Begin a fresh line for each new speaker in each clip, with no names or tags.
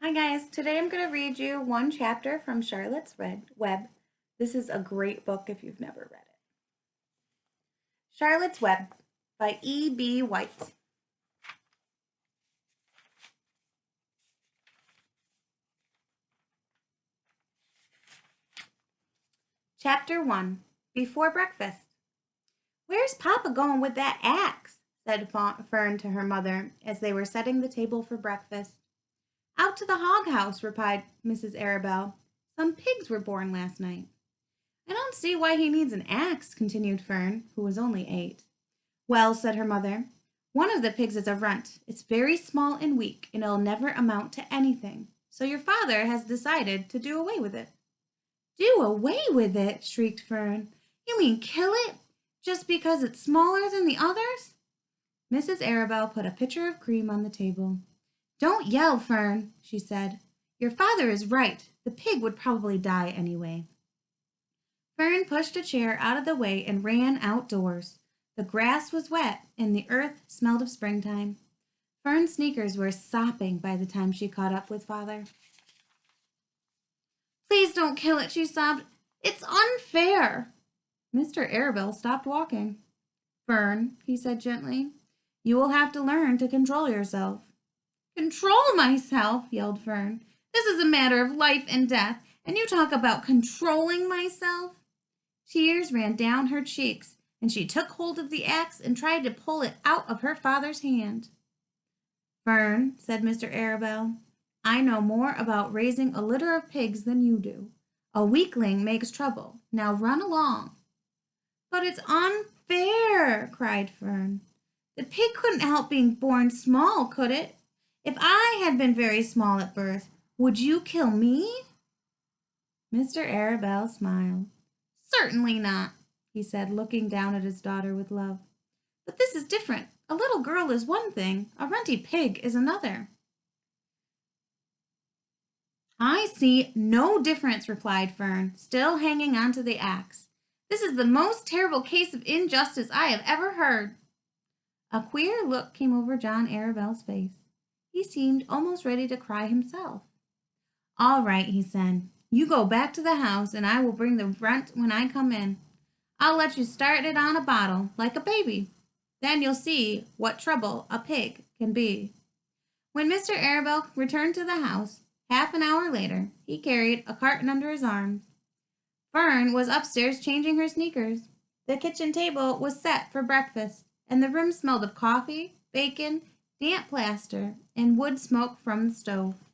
Hi guys, today I'm going to read you one chapter from Charlotte's Web. This is a great book if you've never read it. Charlotte's Web by E.B. White. Chapter 1. Before Breakfast. "Where's Papa going with that axe?" said Fern to her mother as they were setting the table for breakfast. "Out to the hog house," replied Mrs. Arabelle. "Some pigs were born last night." "I don't see why he needs an axe," continued Fern, who was only 8. "Well," said her mother, "one of the pigs is a runt. It's very small and weak, and it'll never amount to anything. So your father has decided to do away with it." "Do away with it?" shrieked Fern. "You mean kill it? Just because it's smaller than the others?" Mrs. Arabelle put a pitcher of cream on the table. "Don't yell, Fern," she said. "Your father is right. The pig would probably die anyway." Fern pushed a chair out of the way and ran outdoors. The grass was wet and the earth smelled of springtime. Fern's sneakers were sopping by the time she caught up with Father. "Please don't kill it," she sobbed. "It's unfair." Mr. Arabelle stopped walking. "Fern," he said gently, "you will have to learn to control yourself." "Control myself!" yelled Fern. "This is a matter of life and death, and you talk about controlling myself." Tears ran down her cheeks, and she took hold of the axe and tried to pull it out of her father's hand. "Fern," said Mr. Arabelle, "I know more about raising a litter of pigs than you do. A weakling makes trouble. Now run along." "But it's unfair!" cried Fern. "The pig couldn't help being born small, could it? If I had been very small at birth, would you kill me?" Mr. Arabelle smiled. "Certainly not," he said, looking down at his daughter with love. "But this is different. A little girl is one thing, a runty pig is another." "I see no difference," replied Fern, still hanging on to the axe. "This is the most terrible case of injustice I have ever heard." A queer look came over John Arabelle's face. He seemed almost ready to cry himself. "All right," he said. "You go back to the house, and I will bring the runt when I come in. I'll let you start it on a bottle, like a baby. Then you'll see what trouble a pig can be." When Mr. Arabelle returned to the house, half an hour later, he carried a carton under his arm. Fern was upstairs changing her sneakers. The kitchen table was set for breakfast, and the room smelled of coffee, bacon, damp plaster, and wood smoke from the stove.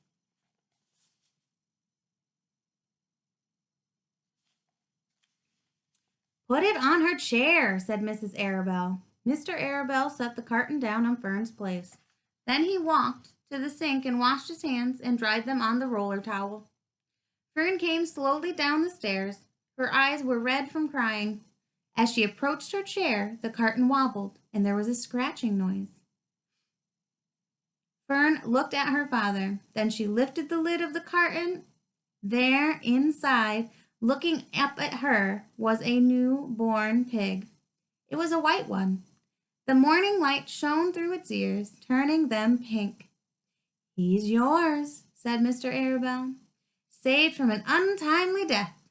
"Put it on her chair," said Mrs. Arabelle. Mr. Arabelle set the carton down on Fern's place. Then he walked to the sink and washed his hands and dried them on the roller towel. Fern came slowly down the stairs. Her eyes were red from crying. As she approached her chair, the carton wobbled, and there was a scratching noise. Fern looked at her father. Then she lifted the lid of the carton. There, inside, looking up at her, was a new-born pig. It was a white one. The morning light shone through its ears, turning them pink. "He's yours," said Mr. Arabelle, "saved from an untimely death.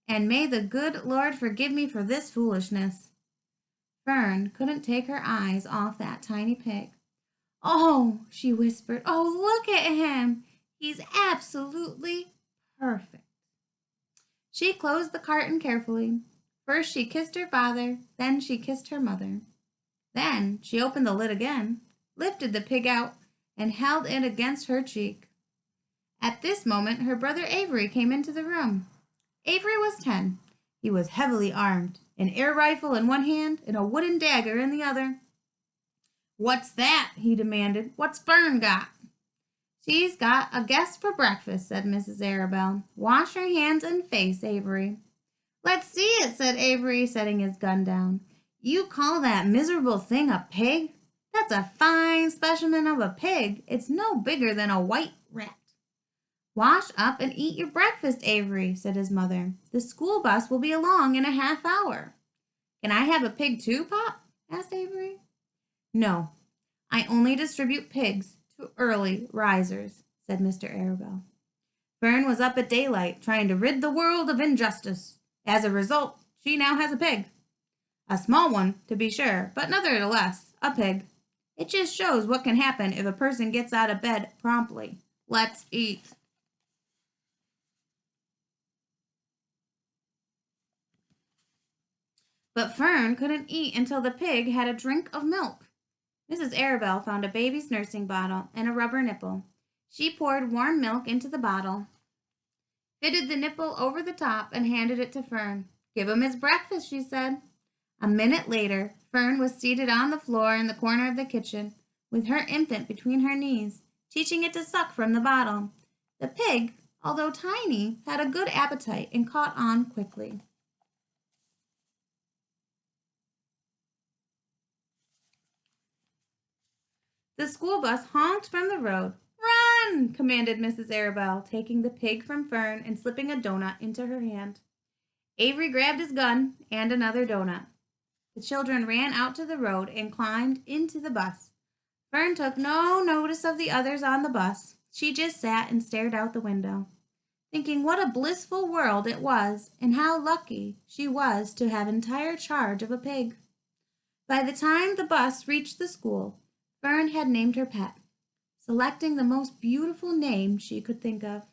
And may the good Lord forgive me for this foolishness." Fern couldn't take her eyes off that tiny pig. "Oh," she whispered, "oh, look at him. He's absolutely perfect." She closed the carton carefully. First she kissed her father, then she kissed her mother. Then she opened the lid again, lifted the pig out, and held it against her cheek. At this moment her brother Avery came into the room. Avery was 10. He was heavily armed, an air rifle in one hand and a wooden dagger in the other. "What's that?" he demanded. "What's Fern got?" "She's got a guest for breakfast," said Mrs. Arabelle. "Wash your hands and face, Avery." "Let's see it," said Avery, setting his gun down. "You call that miserable thing a pig? That's a fine specimen of a pig. It's no bigger than a white rat." "Wash up and eat your breakfast, Avery," said his mother. "The school bus will be along in a half hour." "Can I have a pig too, Pop?" asked Avery. "No, I only distribute pigs to early risers," said Mr. Arabelle. Fern was up at daylight, trying to rid the world of injustice. As a result, she now has a pig. A small one, to be sure, but nevertheless, a pig. It just shows what can happen if a person gets out of bed promptly. Let's eat. But Fern couldn't eat until the pig had a drink of milk. Mrs. Arabelle found a baby's nursing bottle and a rubber nipple. She poured warm milk into the bottle, fitted the nipple over the top, and handed it to Fern. "Give him his breakfast," she said. A minute later, Fern was seated on the floor in the corner of the kitchen, with her infant between her knees, teaching it to suck from the bottle. The pig, although tiny, had a good appetite and caught on quickly. The school bus honked from the road. "Run!" commanded Mrs. Arabelle, taking the pig from Fern and slipping a doughnut into her hand. Avery grabbed his gun and another doughnut. The children ran out to the road and climbed into the bus. Fern took no notice of the others on the bus. She just sat and stared out the window, thinking what a blissful world it was and how lucky she was to have entire charge of a pig. By the time the bus reached the school, Fern had named her pet, selecting the most beautiful name she could think of.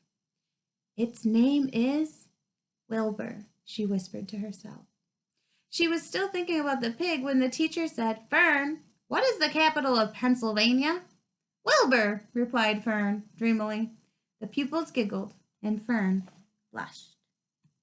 "Its name is Wilbur," she whispered to herself. She was still thinking about the pig when the teacher said, "Fern, what is the capital of Pennsylvania?" "Wilbur," replied Fern dreamily. The pupils giggled, and Fern blushed.